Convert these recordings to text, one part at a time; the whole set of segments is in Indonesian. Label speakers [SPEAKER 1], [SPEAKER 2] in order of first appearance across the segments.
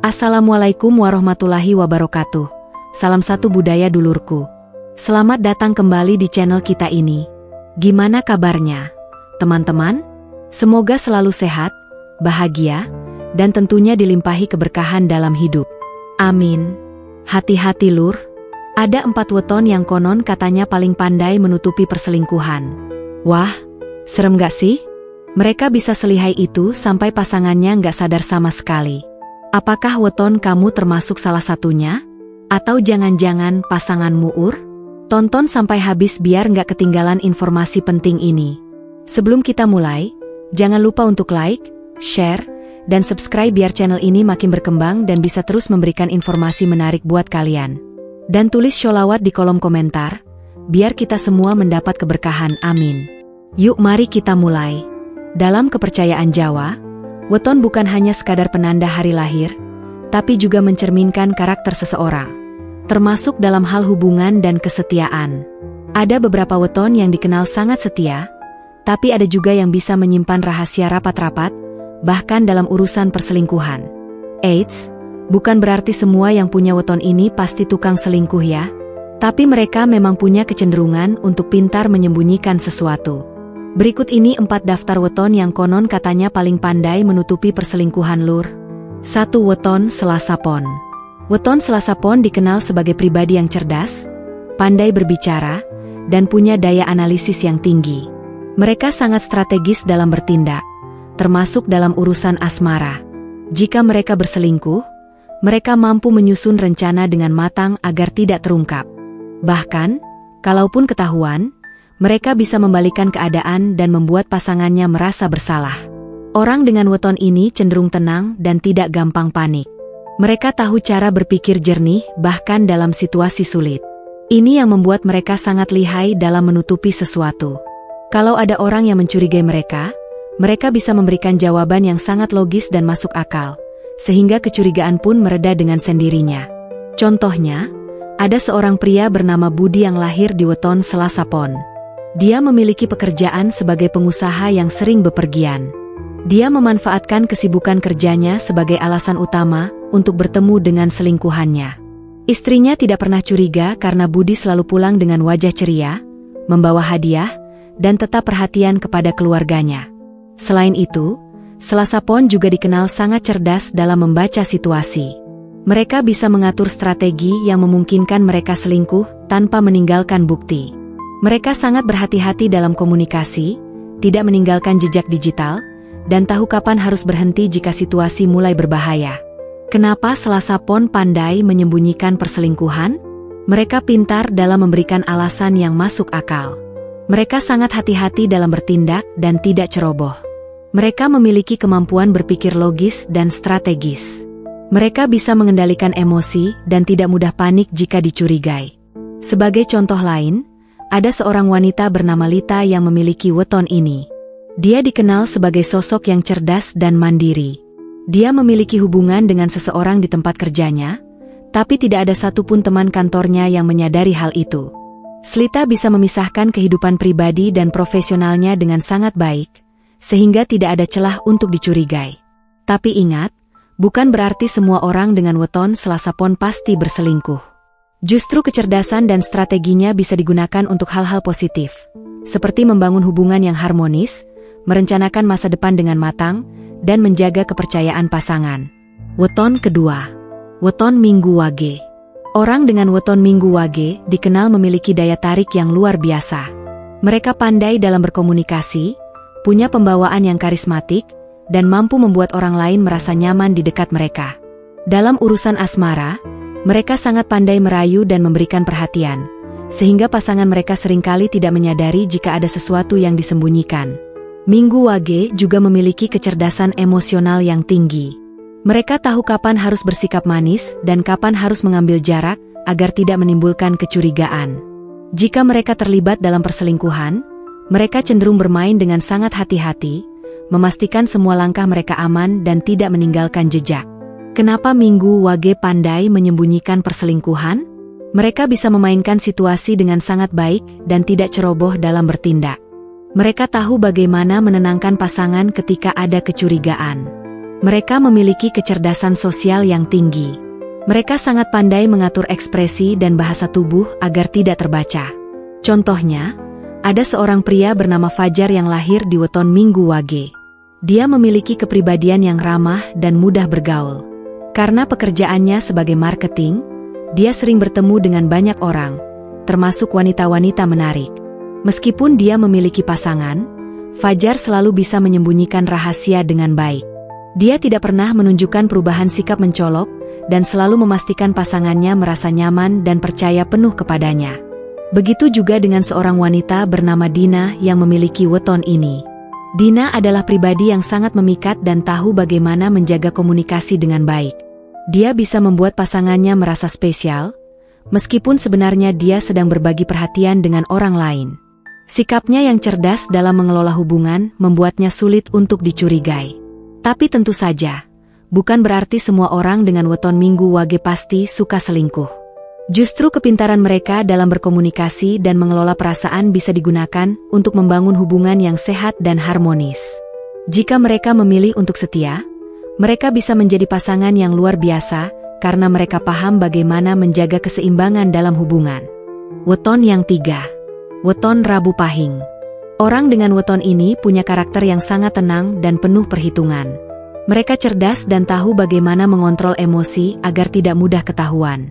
[SPEAKER 1] Assalamualaikum warahmatullahi wabarakatuh. Salam satu budaya dulurku. Selamat datang kembali di channel kita ini. Gimana kabarnya, teman-teman? Semoga selalu sehat, bahagia, dan tentunya dilimpahi keberkahan dalam hidup. Amin. Hati-hati lur. Ada 4 weton yang konon katanya paling pandai menutupi perselingkuhan. Wah, serem gak sih? Mereka bisa selihai itu sampai pasangannya gak sadar sama sekali. Apakah weton kamu termasuk salah satunya? Atau jangan-jangan pasanganmu ur? Tonton sampai habis biar gak ketinggalan informasi penting ini. Sebelum kita mulai, jangan lupa untuk like, share, dan subscribe biar channel ini makin berkembang dan bisa terus memberikan informasi menarik buat kalian. Dan tulis sholawat di kolom komentar, biar kita semua mendapat keberkahan, amin. Yuk mari kita mulai. Dalam kepercayaan Jawa, weton bukan hanya sekadar penanda hari lahir, tapi juga mencerminkan karakter seseorang. Termasuk dalam hal hubungan dan kesetiaan. Ada beberapa weton yang dikenal sangat setia, tapi ada juga yang bisa menyimpan rahasia rapat-rapat, bahkan dalam urusan perselingkuhan. Eits, bukan berarti semua yang punya weton ini pasti tukang selingkuh ya. Tapi mereka memang punya kecenderungan untuk pintar menyembunyikan sesuatu. Berikut ini 4 daftar weton yang konon katanya paling pandai menutupi perselingkuhan lur. 1. Weton Selasa Pon. Weton Selasa Pon dikenal sebagai pribadi yang cerdas, pandai berbicara, dan punya daya analisis yang tinggi. Mereka sangat strategis dalam bertindak, termasuk dalam urusan asmara. Jika mereka berselingkuh, mereka mampu menyusun rencana dengan matang agar tidak terungkap. Bahkan, kalaupun ketahuan, mereka bisa membalikan keadaan dan membuat pasangannya merasa bersalah. Orang dengan weton ini cenderung tenang dan tidak gampang panik. Mereka tahu cara berpikir jernih bahkan dalam situasi sulit. Ini yang membuat mereka sangat lihai dalam menutupi sesuatu. Kalau ada orang yang mencurigai mereka bisa memberikan jawaban yang sangat logis dan masuk akal, sehingga kecurigaan pun mereda dengan sendirinya. Contohnya, ada seorang pria bernama Budi yang lahir di weton Selasa Pon. Dia memiliki pekerjaan sebagai pengusaha yang sering bepergian. Dia memanfaatkan kesibukan kerjanya sebagai alasan utama untuk bertemu dengan selingkuhannya. Istrinya tidak pernah curiga karena Budi selalu pulang dengan wajah ceria, membawa hadiah, dan tetap perhatian kepada keluarganya. Selain itu, Selasa Pon juga dikenal sangat cerdas dalam membaca situasi. Mereka bisa mengatur strategi yang memungkinkan mereka selingkuh tanpa meninggalkan bukti. Mereka sangat berhati-hati dalam komunikasi, tidak meninggalkan jejak digital, dan tahu kapan harus berhenti jika situasi mulai berbahaya. Kenapa Selasa Pon pandai menyembunyikan perselingkuhan? Mereka pintar dalam memberikan alasan yang masuk akal. Mereka sangat hati-hati dalam bertindak dan tidak ceroboh. Mereka memiliki kemampuan berpikir logis dan strategis. Mereka bisa mengendalikan emosi dan tidak mudah panik jika dicurigai. Sebagai contoh lain, ada seorang wanita bernama Lita yang memiliki weton ini. Dia dikenal sebagai sosok yang cerdas dan mandiri. Dia memiliki hubungan dengan seseorang di tempat kerjanya, tapi tidak ada satupun teman kantornya yang menyadari hal itu. Lita bisa memisahkan kehidupan pribadi dan profesionalnya dengan sangat baik, sehingga tidak ada celah untuk dicurigai. Tapi ingat, bukan berarti semua orang dengan weton Selasa Pon pasti berselingkuh. Justru kecerdasan dan strateginya bisa digunakan untuk hal-hal positif, seperti membangun hubungan yang harmonis, merencanakan masa depan dengan matang, dan menjaga kepercayaan pasangan. Weton kedua. Weton Minggu Wage. Orang dengan weton Minggu Wage dikenal memiliki daya tarik yang luar biasa. Mereka pandai dalam berkomunikasi, punya pembawaan yang karismatik, dan mampu membuat orang lain merasa nyaman di dekat mereka. Dalam urusan asmara, mereka sangat pandai merayu dan memberikan perhatian, sehingga pasangan mereka seringkali tidak menyadari jika ada sesuatu yang disembunyikan. Minggu Wage juga memiliki kecerdasan emosional yang tinggi. Mereka tahu kapan harus bersikap manis dan kapan harus mengambil jarak agar tidak menimbulkan kecurigaan. Jika mereka terlibat dalam perselingkuhan, mereka cenderung bermain dengan sangat hati-hati, memastikan semua langkah mereka aman dan tidak meninggalkan jejak. Kenapa Minggu Wage pandai menyembunyikan perselingkuhan? Mereka bisa memainkan situasi dengan sangat baik dan tidak ceroboh dalam bertindak. Mereka tahu bagaimana menenangkan pasangan ketika ada kecurigaan. Mereka memiliki kecerdasan sosial yang tinggi. Mereka sangat pandai mengatur ekspresi dan bahasa tubuh agar tidak terbaca. Contohnya, ada seorang pria bernama Fajar yang lahir di weton Minggu Wage. Dia memiliki kepribadian yang ramah dan mudah bergaul. Karena pekerjaannya sebagai marketing, dia sering bertemu dengan banyak orang, termasuk wanita-wanita menarik. Meskipun dia memiliki pasangan, Fajar selalu bisa menyembunyikan rahasia dengan baik. Dia tidak pernah menunjukkan perubahan sikap mencolok dan selalu memastikan pasangannya merasa nyaman dan percaya penuh kepadanya. Begitu juga dengan seorang wanita bernama Dina yang memiliki weton ini. Dina adalah pribadi yang sangat memikat dan tahu bagaimana menjaga komunikasi dengan baik. Dia bisa membuat pasangannya merasa spesial, meskipun sebenarnya dia sedang berbagi perhatian dengan orang lain. Sikapnya yang cerdas dalam mengelola hubungan membuatnya sulit untuk dicurigai. Tapi tentu saja, bukan berarti semua orang dengan weton Minggu Wage pasti suka selingkuh. Justru kepintaran mereka dalam berkomunikasi dan mengelola perasaan bisa digunakan untuk membangun hubungan yang sehat dan harmonis. Jika mereka memilih untuk setia, mereka bisa menjadi pasangan yang luar biasa karena mereka paham bagaimana menjaga keseimbangan dalam hubungan. Weton yang 3. Weton Rabu Pahing. Orang dengan weton ini punya karakter yang sangat tenang dan penuh perhitungan. Mereka cerdas dan tahu bagaimana mengontrol emosi agar tidak mudah ketahuan.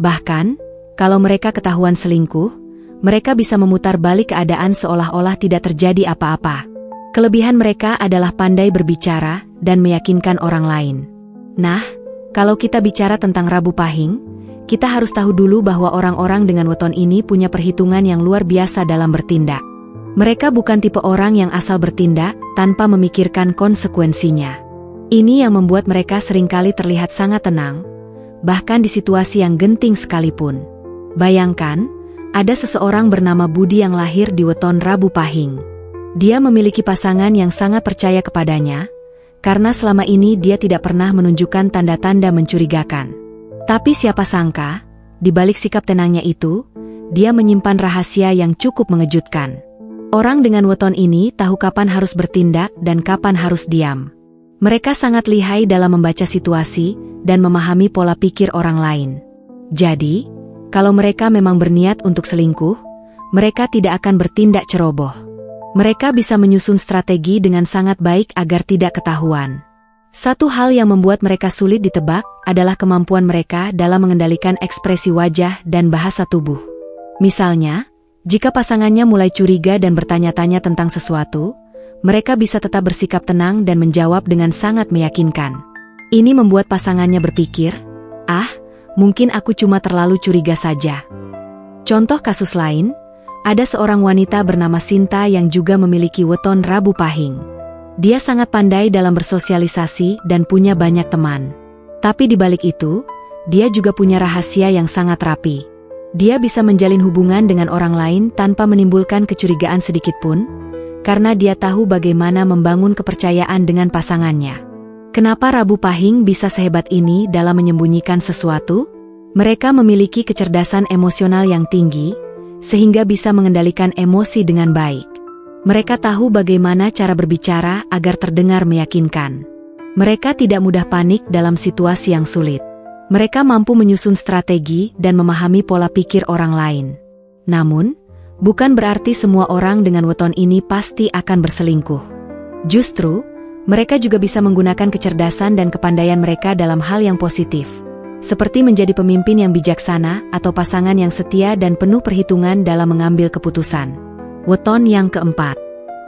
[SPEAKER 1] Bahkan, kalau mereka ketahuan selingkuh, mereka bisa memutar balik keadaan seolah-olah tidak terjadi apa-apa. Kelebihan mereka adalah pandai berbicara dan meyakinkan orang lain. Nah, kalau kita bicara tentang Rabu Pahing, kita harus tahu dulu bahwa orang-orang dengan weton ini punya perhitungan yang luar biasa dalam bertindak. Mereka bukan tipe orang yang asal bertindak tanpa memikirkan konsekuensinya. Ini yang membuat mereka seringkali terlihat sangat tenang, bahkan di situasi yang genting sekalipun. Bayangkan, ada seseorang bernama Budi yang lahir di weton Rabu Pahing. Dia memiliki pasangan yang sangat percaya kepadanya, karena selama ini dia tidak pernah menunjukkan tanda-tanda mencurigakan. Tapi siapa sangka, di balik sikap tenangnya itu, dia menyimpan rahasia yang cukup mengejutkan. Orang dengan weton ini tahu kapan harus bertindak dan kapan harus diam. Mereka sangat lihai dalam membaca situasi dan memahami pola pikir orang lain. Jadi, kalau mereka memang berniat untuk selingkuh, mereka tidak akan bertindak ceroboh. Mereka bisa menyusun strategi dengan sangat baik agar tidak ketahuan. Satu hal yang membuat mereka sulit ditebak adalah kemampuan mereka dalam mengendalikan ekspresi wajah dan bahasa tubuh. Misalnya, jika pasangannya mulai curiga dan bertanya-tanya tentang sesuatu, mereka bisa tetap bersikap tenang dan menjawab dengan sangat meyakinkan. Ini membuat pasangannya berpikir, mungkin aku cuma terlalu curiga saja. Contoh kasus lain, ada seorang wanita bernama Sinta yang juga memiliki weton Rabu Pahing. Dia sangat pandai dalam bersosialisasi dan punya banyak teman. Tapi di balik itu, dia juga punya rahasia yang sangat rapi. Dia bisa menjalin hubungan dengan orang lain tanpa menimbulkan kecurigaan sedikitpun, karena dia tahu bagaimana membangun kepercayaan dengan pasangannya. Kenapa Rabu Pahing bisa sehebat ini dalam menyembunyikan sesuatu? Mereka memiliki kecerdasan emosional yang tinggi, sehingga bisa mengendalikan emosi dengan baik. Mereka tahu bagaimana cara berbicara agar terdengar meyakinkan. Mereka tidak mudah panik dalam situasi yang sulit. Mereka mampu menyusun strategi dan memahami pola pikir orang lain. Namun, bukan berarti semua orang dengan weton ini pasti akan berselingkuh. Justru, mereka juga bisa menggunakan kecerdasan dan kepandaian mereka dalam hal yang positif, seperti menjadi pemimpin yang bijaksana atau pasangan yang setia dan penuh perhitungan dalam mengambil keputusan. Weton yang keempat,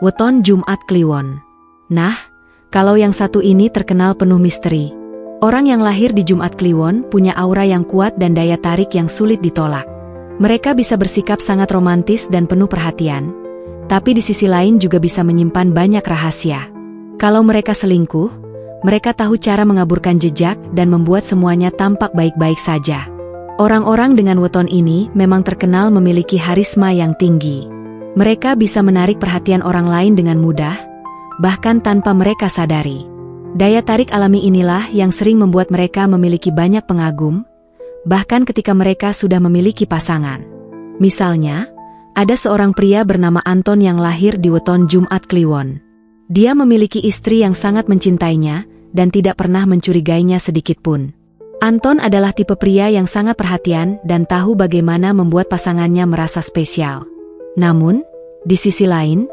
[SPEAKER 1] weton Jumat Kliwon. Nah, kalau yang satu ini terkenal penuh misteri. Orang yang lahir di Jumat Kliwon punya aura yang kuat dan daya tarik yang sulit ditolak. Mereka bisa bersikap sangat romantis dan penuh perhatian, tapi di sisi lain juga bisa menyimpan banyak rahasia. Kalau mereka selingkuh, mereka tahu cara mengaburkan jejak dan membuat semuanya tampak baik-baik saja. Orang-orang dengan weton ini memang terkenal memiliki harisma yang tinggi. Mereka bisa menarik perhatian orang lain dengan mudah, bahkan tanpa mereka sadari. Daya tarik alami inilah yang sering membuat mereka memiliki banyak pengagum, bahkan ketika mereka sudah memiliki pasangan. Misalnya, ada seorang pria bernama Anton yang lahir di weton Jumat Kliwon. Dia memiliki istri yang sangat mencintainya, dan tidak pernah mencurigainya sedikitpun. Anton adalah tipe pria yang sangat perhatian dan tahu bagaimana membuat pasangannya merasa spesial. Namun, di sisi lain,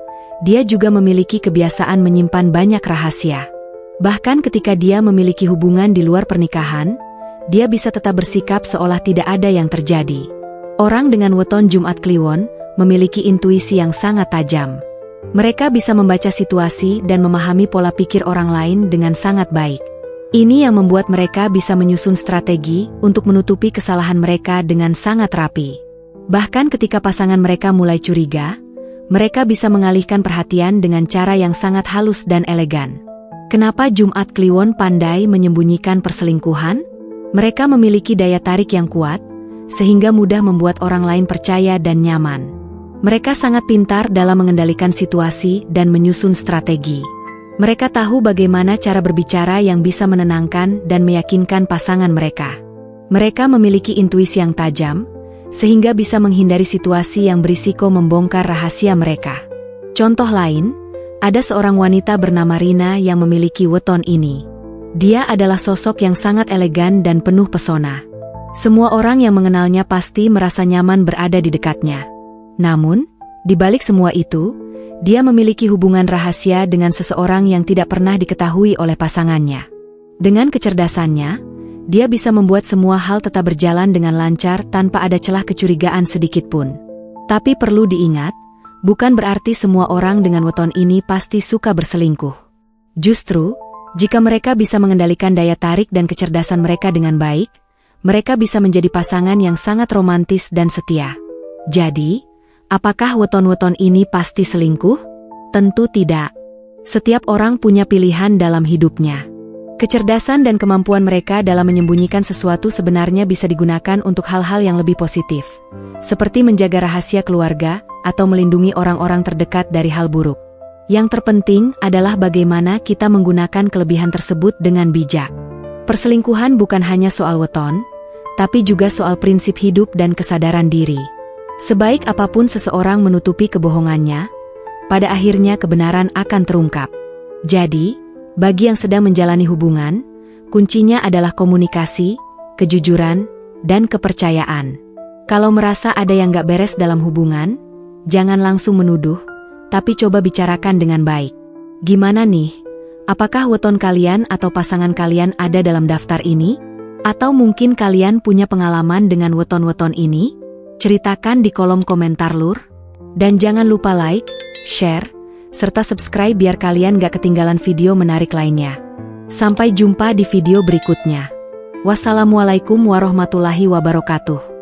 [SPEAKER 1] dia juga memiliki kebiasaan menyimpan banyak rahasia. Bahkan ketika dia memiliki hubungan di luar pernikahan, dia bisa tetap bersikap seolah tidak ada yang terjadi. Orang dengan weton Jumat Kliwon memiliki intuisi yang sangat tajam. Mereka bisa membaca situasi dan memahami pola pikir orang lain dengan sangat baik. Ini yang membuat mereka bisa menyusun strategi untuk menutupi kesalahan mereka dengan sangat rapi. Bahkan ketika pasangan mereka mulai curiga, mereka bisa mengalihkan perhatian dengan cara yang sangat halus dan elegan. Kenapa Jumat Kliwon pandai menyembunyikan perselingkuhan? Mereka memiliki daya tarik yang kuat, sehingga mudah membuat orang lain percaya dan nyaman. Mereka sangat pintar dalam mengendalikan situasi dan menyusun strategi. Mereka tahu bagaimana cara berbicara yang bisa menenangkan dan meyakinkan pasangan mereka. Mereka memiliki intuisi yang tajam, sehingga bisa menghindari situasi yang berisiko membongkar rahasia mereka. Contoh lain, ada seorang wanita bernama Rina yang memiliki weton ini. Dia adalah sosok yang sangat elegan dan penuh pesona. Semua orang yang mengenalnya pasti merasa nyaman berada di dekatnya. Namun, di balik semua itu, dia memiliki hubungan rahasia dengan seseorang yang tidak pernah diketahui oleh pasangannya. Dengan kecerdasannya, dia bisa membuat semua hal tetap berjalan dengan lancar tanpa ada celah kecurigaan sedikitpun. Tapi perlu diingat, bukan berarti semua orang dengan weton ini pasti suka berselingkuh. Justru, jika mereka bisa mengendalikan daya tarik dan kecerdasan mereka dengan baik, mereka bisa menjadi pasangan yang sangat romantis dan setia. Jadi, apakah weton-weton ini pasti selingkuh? Tentu tidak. Setiap orang punya pilihan dalam hidupnya. Kecerdasan dan kemampuan mereka dalam menyembunyikan sesuatu sebenarnya bisa digunakan untuk hal-hal yang lebih positif, seperti menjaga rahasia keluarga atau melindungi orang-orang terdekat dari hal buruk. Yang terpenting adalah bagaimana kita menggunakan kelebihan tersebut dengan bijak. Perselingkuhan bukan hanya soal weton, tapi juga soal prinsip hidup dan kesadaran diri. Sebaik apapun seseorang menutupi kebohongannya, pada akhirnya kebenaran akan terungkap. Jadi, bagi yang sedang menjalani hubungan, kuncinya adalah komunikasi, kejujuran, dan kepercayaan. Kalau merasa ada yang gak beres dalam hubungan, jangan langsung menuduh, tapi coba bicarakan dengan baik. Gimana nih? Apakah weton kalian atau pasangan kalian ada dalam daftar ini? Atau mungkin kalian punya pengalaman dengan weton-weton ini? Ceritakan di kolom komentar lur. Dan jangan lupa like, share, serta subscribe biar kalian gak ketinggalan video menarik lainnya. Sampai jumpa di video berikutnya. Wassalamualaikum warahmatullahi wabarakatuh.